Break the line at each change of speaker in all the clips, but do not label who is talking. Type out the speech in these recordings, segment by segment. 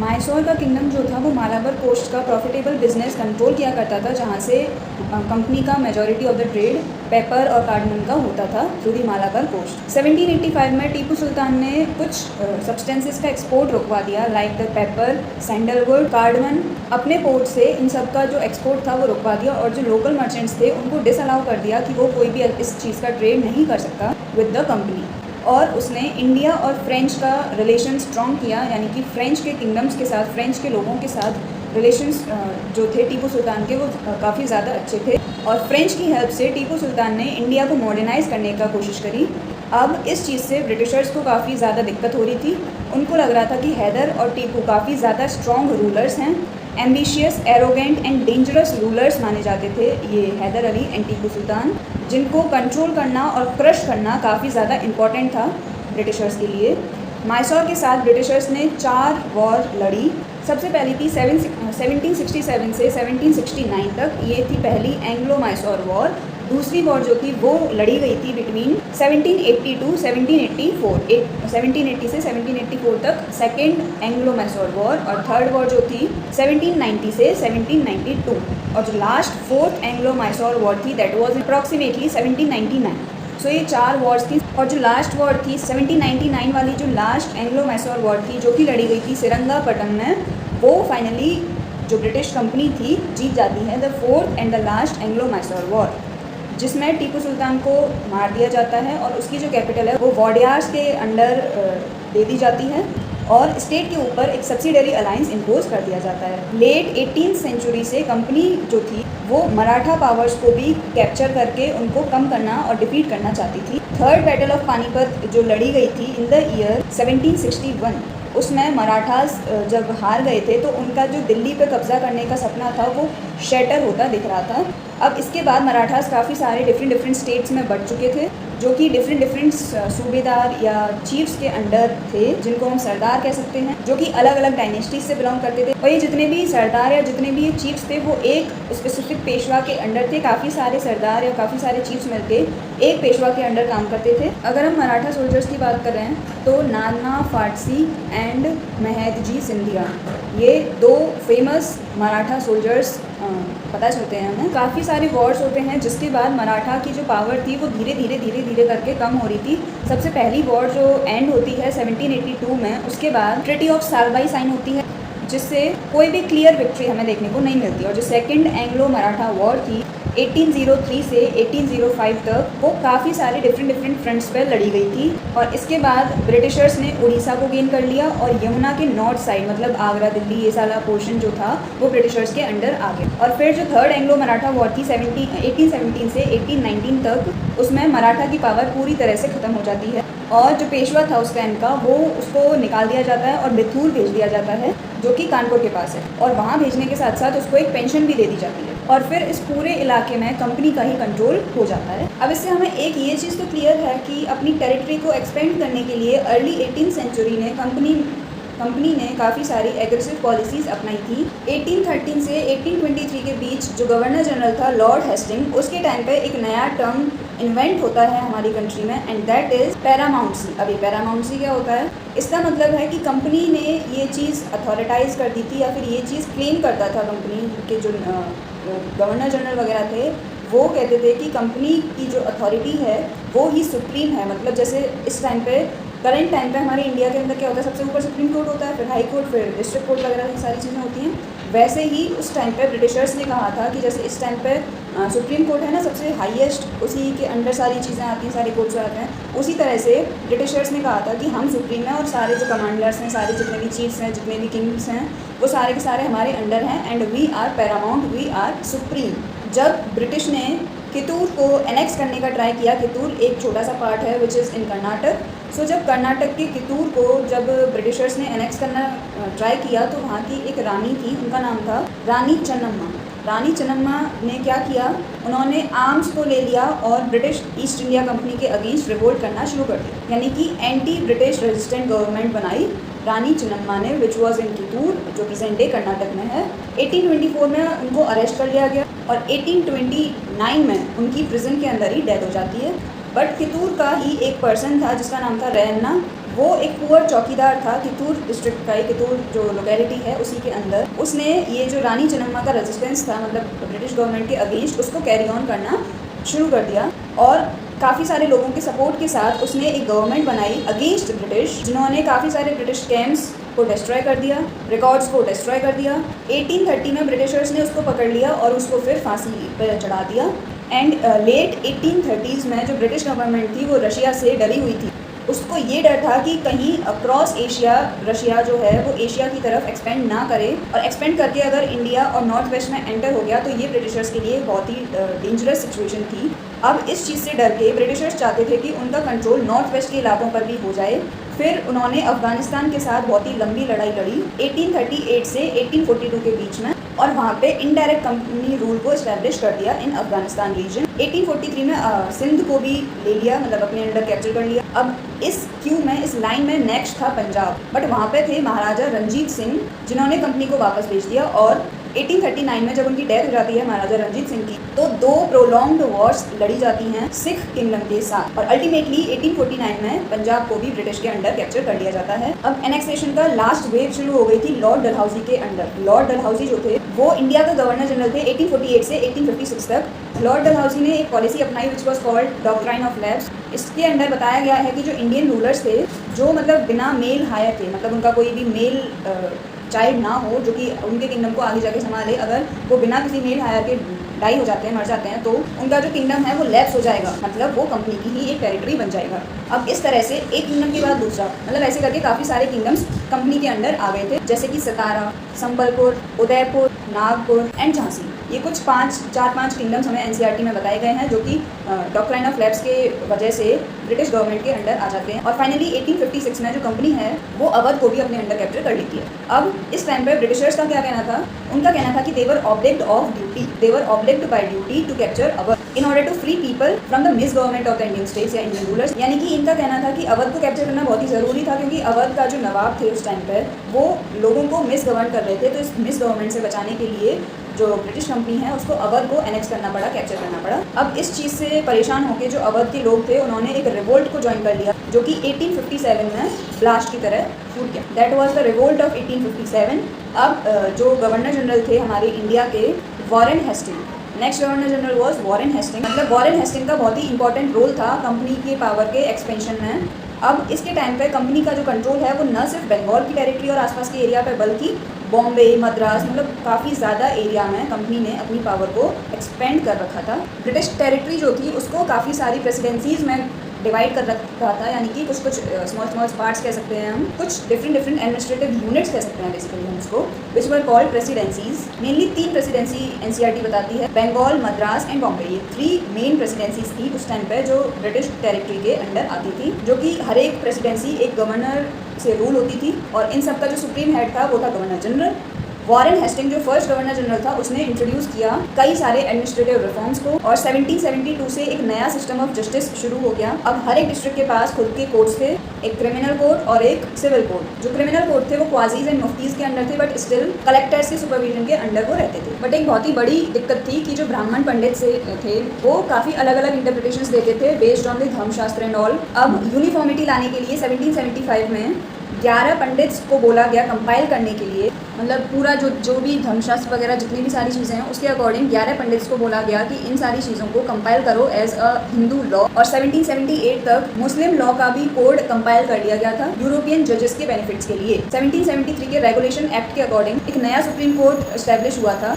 माइसोर का किंगडम जो था वो मालाबर कोस्ट का प्रॉफिटेबल बिजनेस कंट्रोल किया करता था, जहाँ से कंपनी का majority of the trade paper और कार्डमन का होता था थ्रू दी मालाबर कोस्ट। 1785 में टीपू सुल्तान ने कुछ सब्सटेंसेस का एक्सपोर्ट रुकवा दिया, like the paper, sandalwood, cardamom. अपने पोर्ट से इन सब का जो एक्सपोर्ट था वो रुकवा दिया और जो लोकल मर्चेंट्स थे उनको डिसअलाउ कर दिया कि वो कोई भी इस चीज़ का ट्रेड नहीं कर सकता विद द कंपनी। और उसने इंडिया और फ्रेंच का रिलेशन स्ट्रॉन्ग किया, यानी कि फ्रेंच के किंगडम्स के साथ, फ्रेंच के लोगों के साथ रिलेशंस जो थे टीपू सुल्तान के वो काफ़ी ज़्यादा अच्छे थे। और फ्रेंच की हेल्प से टीपू सुल्तान ने इंडिया को मॉडर्नाइज़ करने का कोशिश करी। अब इस चीज़ से ब्रिटिशर्स को काफ़ी ज़्यादा दिक्कत हो रही थी। उनको लग रहा था कि हैदर और टीपू काफ़ी ज़्यादा स्ट्रॉन्ग रूलर्स हैं, ambitious, arrogant and dangerous rulers माने जाते थे ये हैदर अली एंड टीपू सुल्तान, जिनको कंट्रोल करना और क्रश करना काफ़ी ज़्यादा इम्पॉर्टेंट था ब्रिटिशर्स के लिए। माइसोर के साथ ब्रिटिशर्स ने 4 वॉर लड़ी। सबसे पहली थी 1767 से 1769 तक, ये थी पहली एंग्लो माइसोर वॉर। दूसरी वॉर जो थी वो लड़ी गई थी बिटवीन 1780 टू 1784, 1780 से 1784 तक सेकेंड एंग्लो मैसोर वॉर। और थर्ड वॉर जो थी 1790 से 1792। और जो last fourth Anglo Mysore war थी दैट वाज अप्रॉक्सीमेटली 1799। सो ये 4 वॉर्स थी। और जो लास्ट वॉर थी 1799 वाली, जो लास्ट एंग्लो मैसोर वॉर थी जो कि लड़ी गई थी सेरंगापट्टम में, वो फाइनली जो ब्रिटिश कंपनी थी जीत जाती है the fourth and the last Anglo Mysore war, जिसमें टीपू सुल्तान को मार दिया जाता है और उसकी जो कैपिटल है वो वॉडियार्स के अंडर दे दी जाती है और स्टेट के ऊपर एक सब्सिडरी अलायंस इम्पोज कर दिया जाता है। लेट 18th सेंचुरी से कंपनी जो थी वो मराठा पावर्स को भी कैप्चर करके उनको कम करना और डिफीट करना चाहती थी। थर्ड बैटल ऑफ पानीपत जो लड़ी गई थी इन द ईयर 1761, उसमें मराठास जब हार गए थे तो उनका जो दिल्ली पे कब्ज़ा करने का सपना था वो शैटर होता दिख रहा था। अब इसके बाद मराठास काफ़ी सारे डिफरेंट स्टेट्स में बढ़ चुके थे, जो कि डिफरेंट सूबेदार या चीफ्स के अंडर थे, जिनको हम सरदार कह सकते हैं, जो कि अलग अलग डायनेस्टीज से बिलोंग करते थे। और ये जितने भी सरदार या जितने भी ये चीफ्स थे वो एक स्पेसिफिक पेशवा के अंडर थे। काफ़ी सारे सरदार या काफ़ी सारे चीफ्स मिलके एक पेशवा के अंडर काम करते थे। अगर हम मराठा सोल्जर्स की बात कर रहे हैं तो नाना फारसी एंड महदजी सिंधिया, ये 2 फेमस मराठा सोल्जर्स पता चलते हैं हमें। काफ़ी सारे वॉर्स होते हैं जिसके बाद मराठा की जो पावर थी वो धीरे धीरे करके कम हो रही थी। सबसे पहली वॉर जो एंड होती है 1782 में, उसके बाद ट्रीटी ऑफ सालबाई साइन होती है, जिससे कोई भी क्लियर विक्ट्री हमें देखने को नहीं मिलती। और जो सेकंड एंग्लो मराठा वॉर थी 1803 से 1805 तक, वो काफ़ी सारे डिफरेंट फ्रंट्स पर लड़ी गई थी। और इसके बाद ब्रिटिशर्स ने उड़ीसा को गेन कर लिया और यमुना के नॉर्थ साइड मतलब आगरा, दिल्ली, ये सारा पोर्शन जो था वो ब्रिटिशर्स के अंडर आ गया। और फिर जो थर्ड एंग्लो मराठा वॉर थी 1817 से 1819 तक, उसमें मराठा की पावर पूरी तरह से ख़त्म हो जाती है और जो पेशवा था उस टाइम का वो उसको निकाल दिया जाता है और बिथूर भेज दिया जाता है, जो कि कानपुर के पास है। और वहाँ भेजने के साथ साथ उसको एक पेंशन भी दे दी जाती है और फिर इस पूरे इलाके में कंपनी का ही कंट्रोल हो जाता है। अब इससे हमें एक ये चीज़ तो क्लियर है कि अपनी टेरिटरी को एक्सपेंड करने के लिए अर्ली 18th सेंचुरी में कंपनी ने काफ़ी सारी एग्रेसिव पॉलिसीज़ अपनाई थी। 1813 से 1823 के बीच जो गवर्नर जनरल था लॉर्ड हेस्टिंग, उसके टाइम पे एक नया टर्म इन्वेंट होता है हमारी कंट्री में एंड दैट इज़ पैरामाउंट्सी। अब ये पैरामाउंट्सी क्या होता है? इसका मतलब है कि कंपनी ने ये चीज़ अथॉरिटाइज़ कर दी थी या फिर ये चीज़ क्लेम करता था। कंपनी के जो गवर्नर जनरल वगैरह थे वो कहते थे कि कंपनी की जो अथॉरिटी है वो ही सुप्रीम है। मतलब जैसे इस टाइम पे करंट टाइम पे हमारे इंडिया के अंदर क्या होता है, सबसे ऊपर सुप्रीम कोर्ट होता है, फिर हाई कोर्ट, फिर डिस्ट्रिक्ट कोर्ट वगैरह ये सारी चीज़ें होती हैं। वैसे ही उस टाइम पे ब्रिटिशर्स ने कहा था कि जैसे इस टाइम पे सुप्रीम कोर्ट है ना सबसे हाईएस्ट, उसी के अंडर सारी चीज़ें आती हैं, सारे कोर्ट्स आते हैं। उसी तरह से ब्रिटिशर्स ने कहा था कि हम सुप्रीम हैं और सारे जो कमांडर्स हैं, सारे जितने भी चीफ्स हैं, जितने भी किंग्स हैं, वो सारे के सारे हमारे अंडर हैं and we are paramount, we are supreme. जब ब्रिटिश ने कितूर को एनेक्स करने का ट्राई किया, कितूर एक छोटा सा पार्ट है विच इज़ इन कर्नाटक। सो जब कर्नाटक के कितूर को जब ब्रिटिशर्स ने एनेक्स करना ट्राई किया तो वहाँ की एक रानी थी, उनका नाम था रानी चन्नम्मा। रानी चन्नम्मा ने क्या किया, उन्होंने आर्म्स को ले लिया और ब्रिटिश ईस्ट इंडिया कंपनी के अगेंस्ट रिवोल्ट करना शुरू कर दिया, यानी कि एंटी ब्रिटिश रेजिस्टेंट गवर्नमेंट बनाई रानी चन्नम्मा ने, विच वॉज इन कितूर, जो प्रेजेंट डे कर्नाटक में है। 1824 में उनको अरेस्ट कर लिया गया और 1829 में उनकी प्रिजन के अंदर ही डेथ हो जाती है। बट कितूर का ही एक पर्सन था जिसका नाम था रैन्ना। वो एक पुअर चौकीदार था कितूर डिस्ट्रिक्ट का, कितूर जो लोकेलिटी है उसी के अंदर। उसने ये जो रानी चेन्नम्मा का रेजिस्टेंस था, मतलब ब्रिटिश गवर्नमेंट के अगेंस्ट, उसको कैरी ऑन करना शुरू कर दिया और काफ़ी सारे लोगों के सपोर्ट के साथ उसने एक गवर्नमेंट बनाई अगेंस्ट ब्रिटिश, जिन्होंने काफ़ी सारे ब्रिटिश कैंप्स को डिस्ट्रॉय कर दिया, रिकॉर्ड्स को डिस्ट्रॉय कर दिया। 1830 में ब्रिटिशर्स ने उसको पकड़ लिया और उसको फिर फांसी पर चढ़ा दिया। एंड लेट 1830s में जो ब्रिटिश गवर्नमेंट थी वो रशिया से डरी हुई थी। उसको ये डर था कि कहीं अक्रॉस एशिया रशिया जो है वो एशिया की तरफ एक्सपेंड ना करे, और एक्सपेंड करके अगर इंडिया और नॉर्थ वेस्ट में एंटर हो गया तो ये ब्रिटिशर्स के लिए बहुत ही डेंजरस सिचुएशन थी। अब इस चीज़ से डर के ब्रिटिशर्स चाहते थे कि उनका कंट्रोल नॉर्थ वेस्ट के इलाकों पर भी हो जाए। फिर उन्होंने अफगानिस्तान के साथ बहुत ही लंबी लड़ाई लड़ी 1838 से 1842 के बीच में, और वहाँ पे इनडायरेक्ट कंपनी रूल को इस्टेब्लिश कर दिया इन अफगानिस्तान रीजन। 1843 में सिंध को भी ले लिया, मतलब अपने अंडर कैप्चर कर लिया। अब इस क्यू में, इस लाइन में नेक्स्ट था पंजाब, बट वहाँ पे थे महाराजा रंजीत सिंह, जिन्होंने कंपनी को वापस भेज दिया। और 1839 में जब उनकी डेथ हो जाती है महाराजा रंजीत सिंह की, तो 2 प्रोलॉन्ग्ड वॉर्स लड़ी जाती हैं सिख किंगडम के साथ, और अल्टीमेटली 1849 में पंजाब को भी ब्रिटिश के अंडर कैप्चर कर लिया जाता है। अब एनेक्सेशन का लास्ट वेव शुरू हो गई थी लॉर्ड डलहौजी के अंडर। लॉर्ड डलहौजी जो थे वो इंडिया के गवर्नर जनरल थे 1848 से 1856 तक। लॉर्ड डलहौजी ने एक पॉलिसी अपनाई which was called doctrine of lapse. इसके अंडर बताया गया है कि जो इंडियन रूलर्स थे, जो मतलब बिना मेल हायर थे, मतलब उनका कोई भी मेल चाइल्ड ना हो जो कि उनके किंगडम को आगे जाके संभाले, अगर वो बिना किसी मेल हायर के डाई हो जाते हैं, मर जाते हैं, तो उनका जो किंगडम है वो लैप्स हो जाएगा, मतलब वो कंपनी की ही एक टेरिटरी बन जाएगा। अब इस तरह से एक किंगडम के बाद दूसरा, मतलब ऐसे करके काफ़ी सारे किंगडम्स कंपनी के अंडर आ गए थे, जैसे कि सतारा, संबलपुर, उदयपुर, नागपुर एंड झांसी। ये कुछ 4-5 किंगडम्स हमें एनसीईआरटी में बताए गए हैं, जो कि डॉक्ट्राइन ऑफ लैप्स के वजह से ब्रिटिश गवर्नमेंट के अंडर आ जाते हैं। और फाइनली 1856 में जो कंपनी है वो अवध को भी अपने अंडर कैप्चर कर लेती है। अब इस टाइम पे ब्रिटिशर्स का क्या कहना था? उनका कहना था कि they were obliged of duty, they were obliged by duty to capture Awadh in order to free people from the misgovernment of the Indian states या इंडियन रूलर्स। यानी कि इनका कहना था कि अवध को कैप्चर करना बहुत ही ज़रूरी था, क्योंकि अवध का जो नवाब थे उस टाइम पर वो लोगों को मिस गवर्न कर रहे थे। तो इस मिस गवर्नमेंट से बचाने के लिए जो ब्रिटिश कंपनी है उसको अवध को एनेक्स करना पड़ा, कैप्चर करना पड़ा। अब इस चीज़ से परेशान होकर जो अवध के लोग थे उन्होंने एक रिवोल्ट को ज्वाइन कर लिया, जो कि 1857 में ब्लास्ट की तरह फूट गया। That was the revolt of 1857। अब जो गवर्नर जनरल थे हमारे इंडिया के, Warren Hasting, next governor general was Warren Hasting. मतलब वॉरेन हेस्टिंग का बहुत ही इंपॉर्टेंट रोल था कंपनी के पावर के एक्सपेंशन में। अब इसके टाइम पे कंपनी का जो कंट्रोल है वो न सिर्फ बंगाल की टेरिटरी और आसपास के एरिया पे, बल्कि बॉम्बे, मद्रास, मतलब काफ़ी ज़्यादा एरिया में कंपनी ने अपनी पावर को एक्सपेंड कर रखा था। ब्रिटिश टेरिटरी जो थी उसको काफ़ी सारी प्रेसिडेंसीज़ में डिवाइड कर रखा था, यानी कि कुछ स्मॉल पार्ट्स कह सकते हैं हम, कुछ डिफरेंट एडमिनिस्ट्रेटिव यूनिट्स कह सकते हैं बेसिकली हम उसको, which were called presidencies. Mainly 3 presidency NCERT बताती है, बंगाल, मद्रास एंड बॉम्बे। ये 3 मेन प्रेसिडेंसीज थी उस टाइम पे जो ब्रिटिश टेरिटरी के अंडर आती थी, जो कि हर एक प्रेसिडेंसी एक गवर्नर से रूल होती थी, और इन सब का जो सुप्रीम हेड था वो था गवर्नर जनरल। वॉरेन हेस्टिंग जो फर्स्ट गवर्नर जनरल था उसने इंट्रोड्यूस किया कई सारे एडमिनिस्ट्रेटिव रिफॉर्म्स को, और 1772 से एक नया सिस्टम ऑफ जस्टिस शुरू हो गया। अब हर एक डिस्ट्रिक्ट के पास खुद के कोर्ट्स थे, एक क्रिमिनल कोर्ट और एक सिविल कोर्ट। जो क्रिमिनल कोर्ट थे वो क्वाजीज एंड मुफ्तीज के अंडर थे, बट स्टिल कलेक्टर्स के सुपरविजन के अंडर वो रहते थे। बट एक बहुत ही बड़ी दिक्कत थी कि जो ब्राह्मण पंडित से थे वो काफ़ी अलग अलग इंटरप्रिटेशंस देते थे बेस्ड ऑन द धर्मशास्त्र एंड ऑल। अब यूनिफॉर्मिटी लाने के लिए 1775 में 11 पंडित्स को बोला गया कंपाइल करने के लिए, मतलब पूरा जो भी धर्मशास्त्र वगैरह जितनी भी सारी चीज़ें हैं उसके अकॉर्डिंग 11 पंडित्स को बोला गया कि इन सारी चीज़ों को कंपाइल करो एज अ हिंदू लॉ। और 1778 तक मुस्लिम लॉ का भी कोड कंपाइल कर लिया गया था यूरोपियन जजेस के बेनिफिट्स के लिए। 1773 के रेगुलेशन एक्ट के अकॉर्डिंग एक नया सुप्रीम कोर्ट एस्टेब्लिश हुआ था,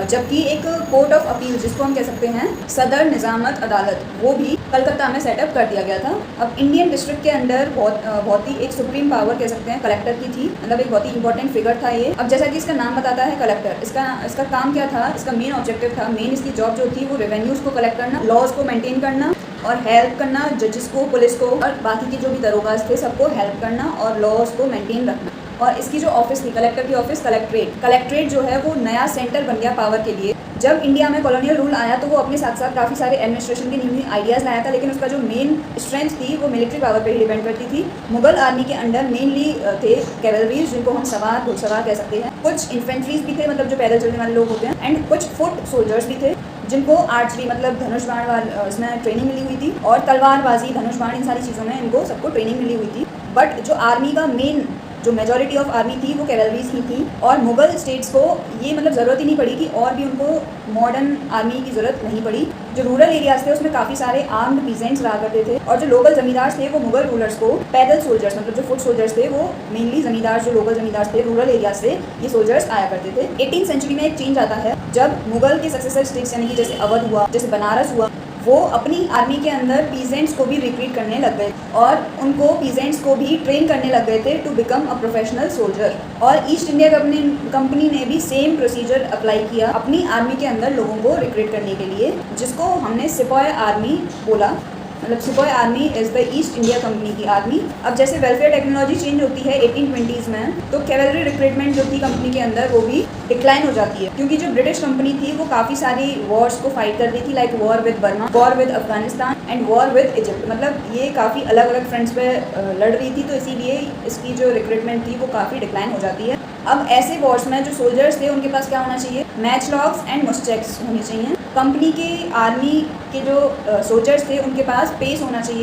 जबकि एक कोर्ट ऑफ अपील जिसको हम कह सकते हैं सदर निजामत अदालत, वो भी कलकत्ता में सेटअप कर दिया गया था। अब इंडियन डिस्ट्रिक्ट के अंडर बहुत ही एक सुप्रीम पावर कह सकते हैं कलेक्टर की थी, मतलब एक बहुत ही इंपॉर्टेंट फिगर था ये। अब जैसा कि इसका नाम बताता है कलेक्टर, इसका काम क्या था, इसका मेन ऑब्जेक्टिव था, मेन इसकी जॉब जो थी वो रेवेन्यूज को कलेक्ट करना, लॉज को मेंटेन करना और हेल्प करना जजेस को, पुलिस को और बाकी के जो भी दरोगाज थे सबको हेल्प करना और लॉज को मेंटेन रखना। और इसकी जो ऑफिस थी कलेक्टर की ऑफिस, कलेक्ट्रेट जो है वो नया सेंटर बन गया पावर के लिए। जब इंडिया में कॉलोनियल रूल आया तो वो अपने साथ साथ काफ़ी सारे एडमिनिस्ट्रेशन के न्यू आइडियाज़ लाया था, लेकिन उसका जो मेन स्ट्रेंथ थी वो मिलिट्री पावर पे ही डिपेंड करती थी। मुगल आर्मी के अंडर मेनली थे कैवलरीज, जिनको हम सवार घुड़सवार कह सकते हैं, कुछ इन्फेंट्रीज भी थे, मतलब जो पैदल चलने वाले लोग होते हैं, एंड कुछ फुट सोल्जर्स भी थे जिनको आर्चरी मतलब धनुष बाण इसमें ट्रेनिंग मिली हुई थी, और तलवारबाजी, धनुष बाण, इन सारी चीज़ों में इनको सबको ट्रेनिंग मिली हुई थी। बट जो आर्मी का मेन जो मेजॉरिटी ऑफ आर्मी थी वो कैवलरीज ही थी, और मुगल स्टेट्स को ये मतलब ज़रूरत ही नहीं पड़ी कि और भी उनको मॉडर्न आर्मी की ज़रूरत नहीं पड़ी। जो रूरल एरियाज थे उसमें काफ़ी सारे आर्म्ड पीजेंट्स रहा करते थे, और जो लोकल जमींदार थे वो मुगल रूलर्स को पैदल सोल्जर्स मतलब जो फुट सोल्जर्स थे वो मेनली जमींदार जो लोकल जमींदार थे रूरल एरिया से ये सोल्जर्स आया करते थे। 18th सेंचुरी में एक चेंज आता है जब मुगल के सक्सेसर स्टेट्स यानी कि जैसे अवध हुआ, जैसे बनारस हुआ, वो अपनी आर्मी के अंदर पीजेंट्स को भी रिक्रूट करने लग गए और उनको पीजेंट्स को भी ट्रेन करने लग गए थे to become a professional soldier. और ईस्ट इंडिया कंपनी ने भी सेम प्रोसीजर अप्लाई किया अपनी आर्मी के अंदर लोगों को रिक्रूट करने के लिए, जिसको हमने सिपाही आर्मी बोला। मतलब सिपाही army is the east India company की आर्मी। अब जैसे वेलफेयर टेक्नोलॉजी चेंज होती है 1820s में, तो कैवलरी रिक्रूटमेंट जो थी कंपनी के अंदर वो भी डिक्लाइन हो जाती है, क्योंकि जो ब्रिटिश कंपनी थी वो काफ़ी सारी वॉर्स को फाइट कर रही थी, like war with Burma, war with Afghanistan and war with Egypt. मतलब ये काफ़ी अलग अलग फ्रंट्स पे लड़ रही थी, तो इसीलिए इसकी जो रिक्रूटमेंट थी वो काफ़ी डिक्लाइन हो जाती है। अब ऐसे वॉर्स में जो सोल्जर्स थे उनके पास क्या होना चाहिए, मैच लॉग्स एंड मुस्टैक्स होने चाहिए। कंपनी के आर्मी के जो सोल्जर्स थे उनके पास पेस होना चाहिए